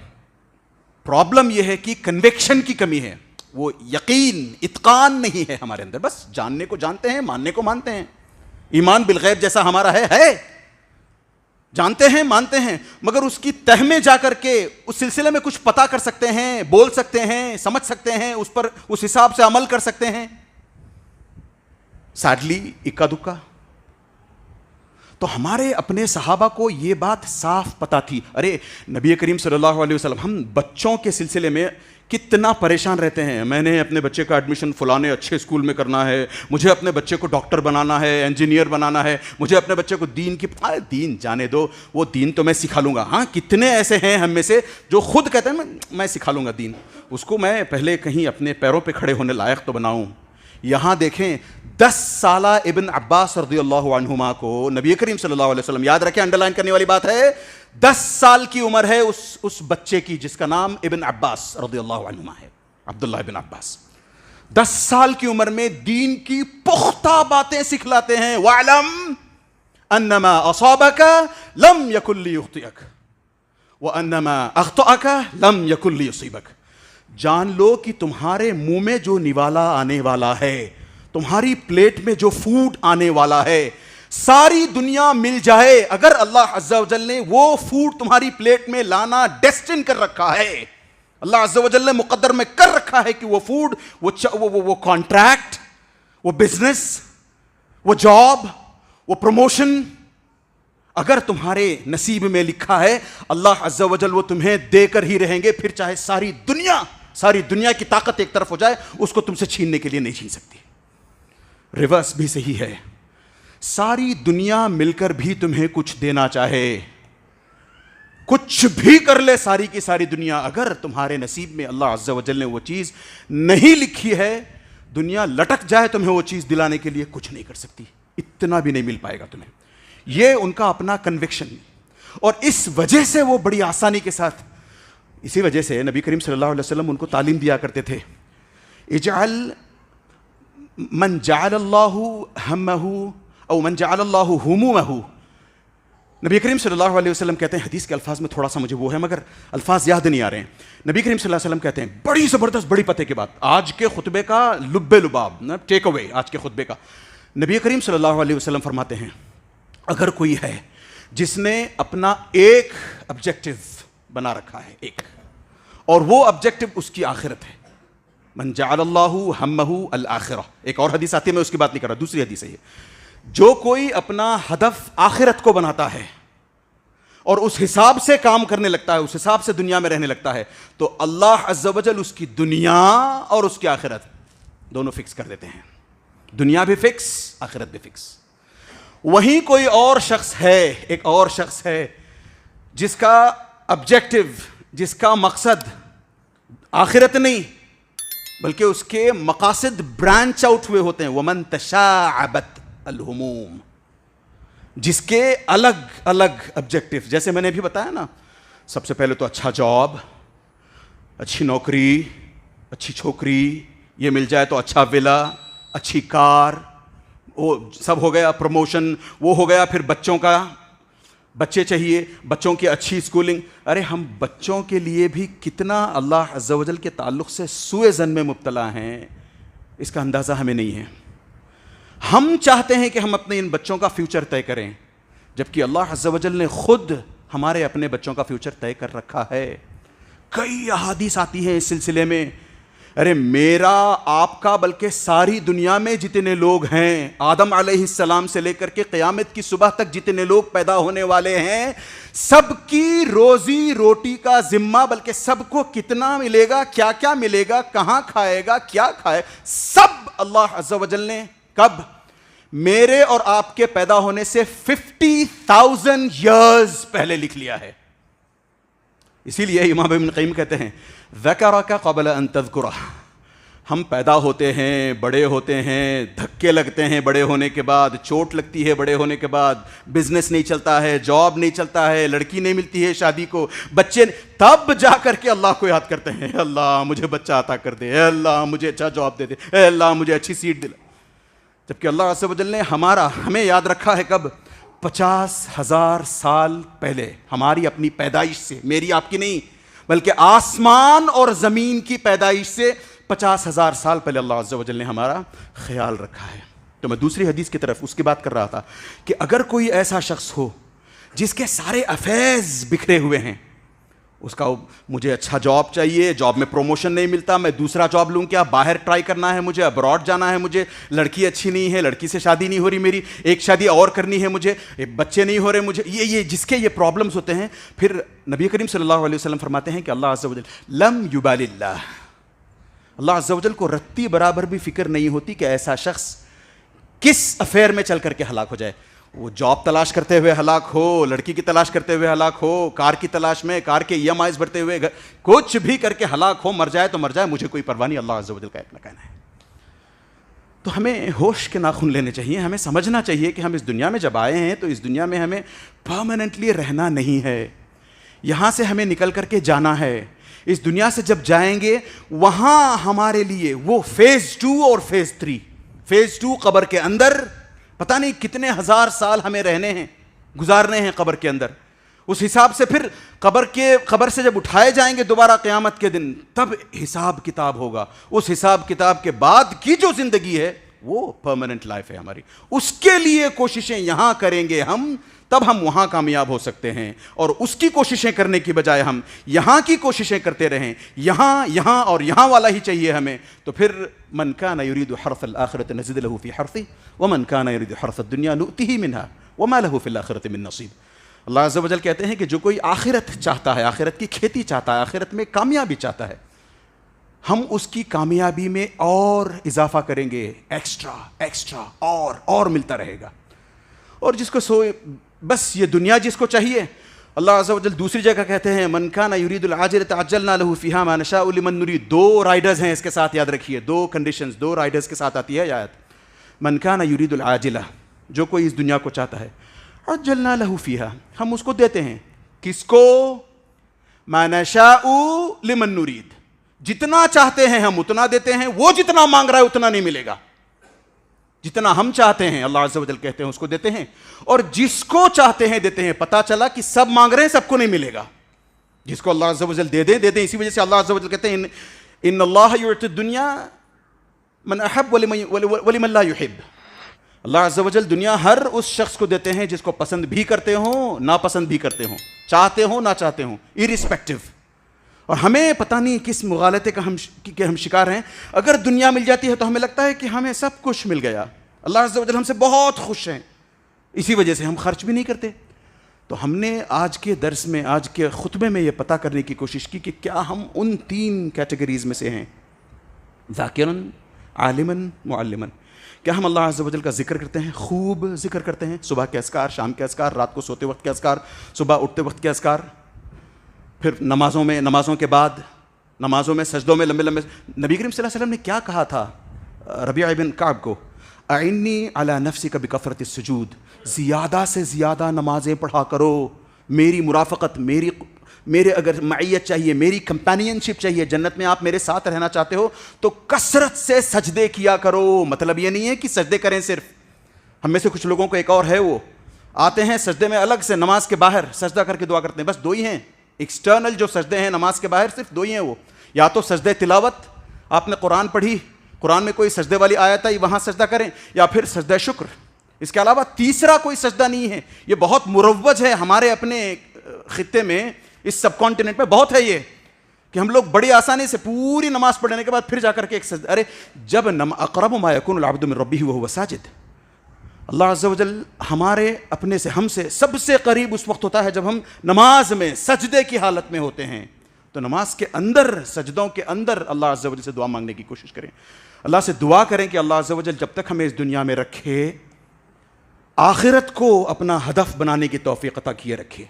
پرابلم یہ ہے کہ کنوکشن کی کمی ہے، وہ یقین، اتقان نہیں ہے ہمارے اندر. بس جاننے کو جانتے ہیں، ماننے کو مانتے ہیں. ایمان بالغیب جیسا ہمارا ہے، جانتے ہیں، مانتے ہیں، مگر اس کی تہ میں جا کر کے اس سلسلے میں کچھ پتہ کر سکتے ہیں، بول سکتے ہیں، سمجھ سکتے ہیں، اس پر اس حساب سے عمل کر سکتے ہیں، سیڈلی اکا دکا. تو ہمارے اپنے صحابہ کو یہ بات صاف پتہ تھی. ارے نبی کریم صلی اللہ علیہ وسلم، ہم بچوں کے سلسلے میں کتنا پریشان رہتے ہیں. میں نے اپنے بچے کا ایڈمیشن فلانے اچھے اسکول میں کرنا ہے، مجھے اپنے بچے کو ڈاکٹر بنانا ہے، انجینئر بنانا ہے، مجھے اپنے بچے کو دین جانے دو، وہ دین تو میں سکھا لوں گا. ہاں، کتنے ایسے ہیں ہم میں سے جو خود کہتے ہیں میں سکھا لوں گا دین، اس کو میں پہلے کہیں اپنے پیروں پہ کھڑے ہونے لائق تو بناؤں. یہاں دیکھیں 10 سالہ ابن عباس رضی اللہ عنہما کو نبی کریم صلی اللہ علیہ وسلم، یاد رکھیں انڈرلائن کرنے والی بات ہے، 10 سال کی عمر ہے اس بچے کی جس کا نام ابن عباس رضی اللہ عنہما ہے، عبداللہ ابن عباس. 10 سال کی عمر میں دین کی پختہ باتیں سکھلاتے ہیں. وَاعْلَمْ أَنَّمَا أَصَابَكَ لَمْ يَكُنْ لِيُخْطِئَكَ وَأَنَّمَا أَخْطَأَكَ لَمْ يَكُنْ لِيُصِيبَكَ. جان لو کہ تمہارے منہ میں جو نوالا آنے والا ہے، تمہاری پلیٹ میں جو فوڈ آنے والا ہے، ساری دنیا مل جائے، اگر اللہ عز و جل نے وہ فوڈ تمہاری پلیٹ میں لانا ڈیسٹن کر رکھا ہے، اللہ عز و جل نے مقدر میں کر رکھا ہے کہ وہ فوڈ، وہ کانٹریکٹ، وہ بزنس، وہ جاب، وہ پروموشن اگر تمہارے نصیب میں لکھا ہے، اللہ عز و جل وہ تمہیں دے کر ہی رہیں گے. پھر چاہے ساری دنیا کی طاقت ایک طرف ہو جائے، اس کو تم سے چھیننے کے لیے نہیں چھین سکتی. ریورس بھی صحیح ہے، ساری دنیا مل کر بھی تمہیں کچھ دینا چاہے، کچھ بھی کر لے ساری کی ساری دنیا، اگر تمہارے نصیب میں اللہ عز و جل نے وہ چیز نہیں لکھی ہے، دنیا لٹک جائے تمہیں وہ چیز دلانے کے لیے کچھ نہیں کر سکتی، اتنا بھی نہیں مل پائے گا تمہیں. یہ ان کا اپنا کنوکشن، اور اس وجہ سے وہ بڑی آسانی کے ساتھ، اسی وجہ سے نبی کریم صلی اللہ علیہ وسلم ان کو تعلیم دیا کرتے تھے. اجعل من جعل اللہ ہمہ او من جعل اللہ ہمومہ. نبی کریم صلی اللہ علیہ وسلم کہتے ہیں، حدیث کے الفاظ میں تھوڑا سا مجھے وہ ہے مگر الفاظ یاد نہیں آ رہے ہیں. نبی کریم صلی اللہ علیہ وسلم کہتے ہیں، بڑی زبردست بڑی پتے کی بات، آج کے خطبے کا لب لباب، ٹیک اوے آج کے خطبے کا. نبی کریم صلی اللہ علیہ وسلم فرماتے ہیں، اگر کوئی ہے جس نے اپنا ایک آبجیکٹو بنا رکھا ہے، ایک، اور وہ آبجیکٹو اس کی آخرت ہے، من جعل اللہ ہمہ الآخرہ. ایک اور حدیث آتی ہے، میں اس کی بات نہیں کر رہا، دوسری حدیث ہے یہ. جو کوئی اپنا ہدف آخرت کو بناتا ہے اور اس حساب سے کام کرنے لگتا ہے، اس حساب سے دنیا میں رہنے لگتا ہے، تو اللہ عز و جل اس کی دنیا اور اس کی آخرت دونوں فکس کر دیتے ہیں. دنیا بھی فکس، آخرت بھی فکس. وہیں کوئی اور شخص ہے، ایک اور شخص ہے جس کا آبجیکٹو، جس کا مقصد آخرت نہیں بلکہ اس کے مقاصد برانچ آؤٹ ہوئے ہوتے ہیں. ومن تشاعبت الہموم، جس کے الگ الگ آبجیکٹو، جیسے میں نے بھی بتایا نا، سب سے پہلے تو اچھا جاب، اچھی نوکری، اچھی چھوکری، یہ مل جائے تو اچھا ولا، اچھی کار، وہ سب ہو گیا، پروموشن وہ ہو گیا. پھر بچوں کا، بچے چاہیے، بچوں کی اچھی اسکولنگ. ارے ہم بچوں کے لیے بھی کتنا اللہ عز و جل کے تعلق سے سوء ظن میں مبتلا ہیں، اس کا اندازہ ہمیں نہیں ہے. ہم چاہتے ہیں کہ ہم اپنے ان بچوں کا فیوچر طے کریں، جبکہ اللہ عز و جل نے خود ہمارے اپنے بچوں کا فیوچر طے کر رکھا ہے. کئی احادیث آتی ہیں اس سلسلے میں. ارے میرا، آپ کا، بلکہ ساری دنیا میں جتنے لوگ ہیں، آدم علیہ السلام سے لے کر کے قیامت کی صبح تک جتنے لوگ پیدا ہونے والے ہیں، سب کی روزی روٹی کا ذمہ، بلکہ سب کو کتنا ملے گا، کیا کیا ملے گا، کہاں کھائے گا، کیا کھائے، سب اللہ عز و جل نے کب؟ میرے اور آپ کے پیدا ہونے سے 50,000 years پہلے لکھ لیا ہے. اسی لیے امام ابن قیم کہتے ہیں، ذکرک قبل ان تذکرہ. ہم پیدا ہوتے ہیں، بڑے ہوتے ہیں، دھکے لگتے ہیں بڑے ہونے کے بعد، چوٹ لگتی ہے بڑے ہونے کے بعد، بزنس نہیں چلتا ہے، جاب نہیں چلتا ہے، لڑکی نہیں ملتی ہے شادی کو، بچے، تب جا کر کے اللہ کو یاد کرتے ہیں، اے اللہ مجھے بچہ عطا کر دے، اے اللہ مجھے اچھا جاب دے دے، اے اللہ مجھے اچھی سیٹ دلا. جبکہ اللہ عز و جل نے ہمیں یاد رکھا ہے کب؟ 50,000 سال پہلے، ہماری اپنی پیدائش سے، میری آپ کی نہیں بلکہ آسمان اور زمین کی پیدائش سے 50,000 سال پہلے اللہ عز و جل نے ہمارا خیال رکھا ہے. تو میں دوسری حدیث کی طرف اس کی بات کر رہا تھا کہ اگر کوئی ایسا شخص ہو جس کے سارے افیز بکھرے ہوئے ہیں، اس کا مجھے اچھا جاب چاہیے، جاب میں پروموشن نہیں ملتا، میں دوسرا جاب لوں کیا، باہر ٹرائی کرنا ہے مجھے، ابراڈ جانا ہے مجھے، لڑکی اچھی نہیں ہے، لڑکی سے شادی نہیں ہو رہی میری، ایک شادی اور کرنی ہے مجھے، بچے نہیں ہو رہے مجھے، یہ جس کے یہ پرابلمز ہوتے ہیں، پھر نبی کریم صلی اللہ علیہ وسلم فرماتے ہیں کہ اللہ عز و جل لم یبال اللہ عز و جل کو رتی برابر بھی فکر نہیں ہوتی کہ ایسا شخص کس افیئر میں چل کر کے ہلاک ہو جائے. وہ جاب تلاش کرتے ہوئے ہلاک ہو، لڑکی کی تلاش کرتے ہوئے ہلاک ہو، کار کی تلاش میں، کار کے EMIs بھرتے ہوئے، کچھ بھی کر کے ہلاک ہو، مر جائے تو مر جائے، مجھے کوئی پرواہ نہیں، اللہ عز و جل کا اپنا کہنا ہے. تو ہمیں ہوش کے ناخن لینے چاہیے، ہمیں سمجھنا چاہیے کہ ہم اس دنیا میں جب آئے ہیں تو اس دنیا میں ہمیں پرماننٹلی رہنا نہیں ہے، یہاں سے ہمیں نکل کر کے جانا ہے. اس دنیا سے جب جائیں گے وہاں ہمارے لیے وہ فیز 2 اور فیز 3. فیز 2 قبر کے اندر پتہ نہیں کتنے ہزار سال ہمیں رہنے ہیں, گزارنے ہیں قبر کے اندر. اس حساب سے پھر قبر سے جب اٹھائے جائیں گے دوبارہ قیامت کے دن, تب حساب کتاب ہوگا. اس حساب کتاب کے بعد کی جو زندگی ہے وہ پرماننٹ لائف ہے ہماری. اس کے لیے کوششیں یہاں کریں گے ہم, تب ہم وہاں کامیاب ہو سکتے ہیں. اور اس کی کوششیں کرنے کی بجائے ہم یہاں کی کوششیں کرتے رہیں, یہاں اور یہاں والا ہی چاہیے ہمیں, تو پھر من کان یرید حرث الآخرۃ نزد له فی حرثہ ومن کان یرید حرث الدنیا نؤتہ منها وما له فی الآخرۃ من نصیب. اللہ عز و جل کہتے ہیں کہ جو کوئی آخرت چاہتا ہے, آخرت کی کھیتی چاہتا ہے, آخرت میں کامیابی چاہتا ہے, ہم اس کی کامیابی میں اور اضافہ کریں گے, ایکسٹرا اور ملتا رہے گا. اور جس کو بس یہ دنیا جس کو چاہیے, اللہ عز و جل دوسری جگہ کہتے ہیں من کان یرید العاجلۃ عجلنا له فیہا ما نشاء لمن نرید. 2 رائڈرز ہیں اس کے ساتھ, یاد رکھیے 2 کنڈیشنز, 2 رائڈرز کے ساتھ آتی ہے یہ آیت. من کان یرید العاجلہ, جو کوئی اس دنیا کو چاہتا ہے, عجلنا له فیہا, ہم اس کو دیتے ہیں. کس کو؟ ما نشاء لمن نرید, جتنا چاہتے ہیں ہم اتنا دیتے ہیں. وہ جتنا مانگ رہا ہے اتنا نہیں ملے گا, جتنا ہم چاہتے ہیں اللہ عز و جل کہتے ہیں اس کو دیتے ہیں, اور جس کو چاہتے ہیں دیتے ہیں. پتہ چلا کہ سب مانگ رہے ہیں, سب کو نہیں ملے گا. جس کو اللہ عز و جل دے دیں. اسی وجہ سے اللہ عز و جل کہتے ہیں ان اللہ یعطی الدنیا من احب ولمن لا یحب. اللہ عز و جل دنیا ہر اس شخص کو دیتے ہیں جس کو پسند بھی کرتے ہوں, ناپسند بھی کرتے ہوں, چاہتے ہوں نہ چاہتے ہوں, irrespective. اور ہمیں پتہ نہیں کس مغالطے کا ہم شکار ہیں. اگر دنیا مل جاتی ہے تو ہمیں لگتا ہے کہ ہمیں سب کچھ مل گیا, اللہ عز و جل ہم سے بہت خوش ہیں, اسی وجہ سے ہم خرچ بھی نہیں کرتے. تو ہم نے آج کے درس میں, آج کے خطبے میں یہ پتہ کرنے کی کوشش کی کہ کیا ہم ان 3 کیٹیگریز میں سے ہیں, ذاکراً, عالماً, معلماً. کیا ہم اللہ عز و جل کا ذکر کرتے ہیں, خوب ذکر کرتے ہیں, صبح کے اذکار, شام کے اذکار, رات کو سوتے وقت کے اذکار, صبح اٹھتے وقت کے اذکار, پھر نمازوں کے بعد, نمازوں میں سجدوں میں لمبے. نبی کریم صلی اللہ علیہ وسلم نے کیا کہا تھا ربیعہ بن کعب کو, اعنی علی نفسک بکثرۃ السجود, زیادہ سے زیادہ نمازیں پڑھا کرو, میری مرافقت, میرے اگر معیت چاہیے, میری کمپینین شپ چاہیے, جنت میں آپ میرے ساتھ رہنا چاہتے ہو تو کثرت سے سجدے کیا کرو. مطلب یہ نہیں ہے کہ سجدے کریں صرف. ہم میں سے کچھ لوگوں کو ایک اور ہے, وہ آتے ہیں سجدے میں الگ سے, نماز کے باہر سجدہ کر کے دعا کرتے ہیں. بس 2 ہی ہیں ایکسٹرنل جو سجدے ہیں نماز کے باہر, صرف 2 ہی ہیں وہ. یا تو سجدے تلاوت, آپ نے قرآن پڑھی, قرآن میں کوئی سجدے والی آیت آئی وہاں سجدہ کریں, یا پھر سجدہ شکر. اس کے علاوہ تیسرا کوئی سجدہ نہیں ہے. یہ بہت مروج ہے ہمارے اپنے خطے میں, اس سب کانٹیننٹ میں بہت ہے یہ, کہ ہم لوگ بڑی آسانی سے پوری نماز پڑھنے کے بعد پھر جا کر کے ایک سجدہ. ارے جب اقرب ما یکون العبد من ربہ وہو ساجد, اللہ عز و جل ہمارے اپنے سے, ہم سے سب سے قریب اس وقت ہوتا ہے جب ہم نماز میں سجدے کی حالت میں ہوتے ہیں. تو نماز کے اندر, سجدوں کے اندر اللہ عز و جل سے دعا مانگنے کی کوشش کریں. اللہ سے دعا کریں کہ اللہ عز و جل جب تک ہمیں اس دنیا میں رکھے, آخرت کو اپنا ہدف بنانے کی توفیق عطا کیے رکھے.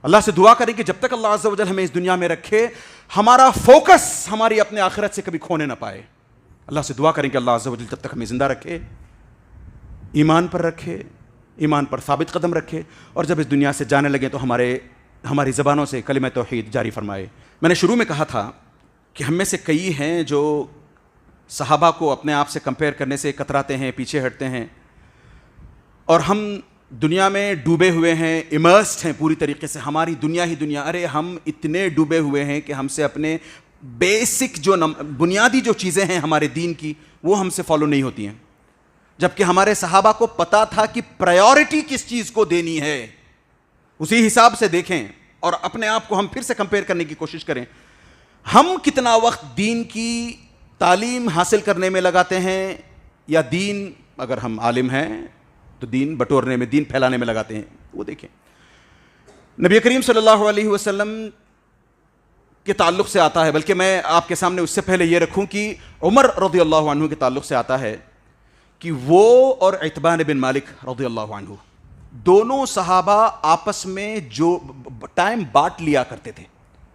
اللہ سے دعا کریں کہ جب تک اللہ عز و جل ہمیں اس دنیا میں رکھے, ہمارا فوکس ہماری اپنے آخرت سے کبھی کھونے نہ پائے. اللہ سے دعا کریں کہ اللہ عز و جل جب تک ہمیں زندہ رکھے, ایمان پر رکھے, ایمان پر ثابت قدم رکھے, اور جب اس دنیا سے جانے لگے تو ہماری زبانوں سے کلمہ توحید جاری فرمائے. میں نے شروع میں کہا تھا کہ ہم میں سے کئی ہیں جو صحابہ کو اپنے آپ سے کمپیئر کرنے سے کتراتے ہیں, پیچھے ہٹتے ہیں, اور ہم دنیا میں ڈوبے ہوئے ہیں, امرسڈ ہیں پوری طریقے سے, ہماری دنیا ہی دنیا. ارے ہم اتنے ڈوبے ہوئے ہیں کہ ہم سے اپنے بیسک جو بنیادی جو چیزیں ہیں ہمارے دین کی, وہ ہم سے فالو نہیں ہوتی ہیں. جبکہ ہمارے صحابہ کو پتا تھا کہ پرائیورٹی کس چیز کو دینی ہے, اسی حساب سے دیکھیں اور اپنے آپ کو ہم پھر سے کمپیئر کرنے کی کوشش کریں. ہم کتنا وقت دین کی تعلیم حاصل کرنے میں لگاتے ہیں, یا دین, اگر ہم عالم ہیں تو دین بٹورنے میں, دین پھیلانے میں لگاتے ہیں, وہ دیکھیں. نبی کریم صلی اللہ علیہ وسلم کے تعلق سے آتا ہے, بلکہ میں آپ کے سامنے اس سے پہلے یہ رکھوں کہ عمر رضی اللہ عنہ کے تعلق سے آتا ہے کہ وہ اور عتبان بن مالک رضی اللہ عنہ, دونوں صحابہ آپس میں جو ٹائم بانٹ لیا کرتے تھے,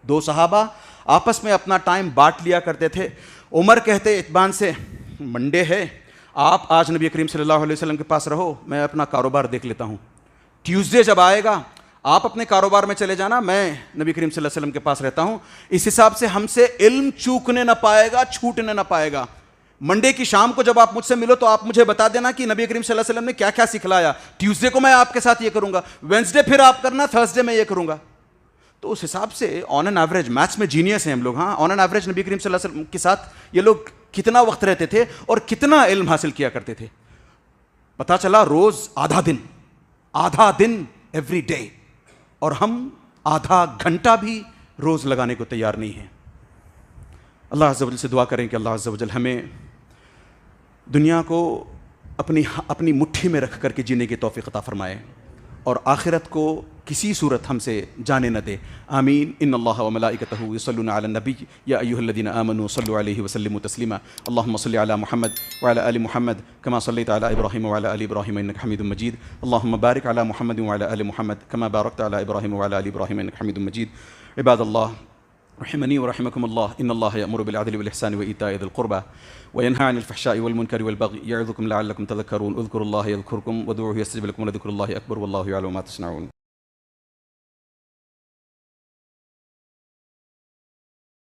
2 صحابہ آپس میں اپنا ٹائم بانٹ لیا کرتے تھے. عمر کہتے عتبان سے, منڈے ہے, آپ آج نبی کریم صلی اللہ علیہ وسلم کے پاس رہو, میں اپنا کاروبار دیکھ لیتا ہوں. ٹیوزڈے جب آئے گا آپ اپنے کاروبار میں چلے جانا, میں نبی کریم صلی اللہ علیہ وسلم کے پاس رہتا ہوں, اس حساب سے ہم سے علم چوکنے نہ پائے گا, چھوٹنے نہ پائے گا. منڈے کی شام کو جب آپ مجھ سے ملو تو آپ مجھے بتا دینا کہ نبی کریم صلی اللہ علیہ وسلم نے کیا کیا سکھلایا. ٹیوزڈے کو میں آپ کے ساتھ یہ کروں گا, وینسڈے پھر آپ کرنا, تھرسڈے میں یہ کروں گا. تو اس حساب سے آن این ایوریج, میتھس میں جینیس ہیں ہم لوگ, ہاں, آن این ایوریج نبی کریم صلی اللہ علیہ وسلم کے ساتھ یہ لوگ کتنا وقت رہتے تھے اور کتنا علم حاصل کیا کرتے تھے. پتا چلا روز آدھا دن ایوری ڈے, اور ہم آدھا گھنٹہ بھی روز لگانے کو تیار نہیں ہیں. اللہ عز و جل سے دعا کریں کہ اللہ عز و جل ہمیں دنیا کو اپنی مٹھی میں رکھ کر کے جینے کی توفیق عطا فرمائے, اور آخرت کو کسی صورت ہم سے جانے نہ دے. آمین. ان اللہ و ملائکتہ یصلون علی النبی یا ایھا الذین آمنوا صلوا علیہ وسلموا تسلیما. اللهم صل علی محمد وعلى آل محمد كما صليت على ابراہیم وعلى آل ابراہیم انک حمید مجید. اللهم بارک علی محمد وعلى آل محمد كما بارکت علی ابراہیم وعلى آل ابراہیم انک حمید مجید. عباد اللہ رحمني ورحمكم الله. إن الله يأمر بالعدل والإحسان وإيتاء ذي القربى وينهى عن الفحشاء والمنكر والبغي يعظكم لعلكم تذكرون. اذكروا الله يذكركم وادعوه يستجب لكم ولذكر الله أكبر والله يعلم ما تصنعون.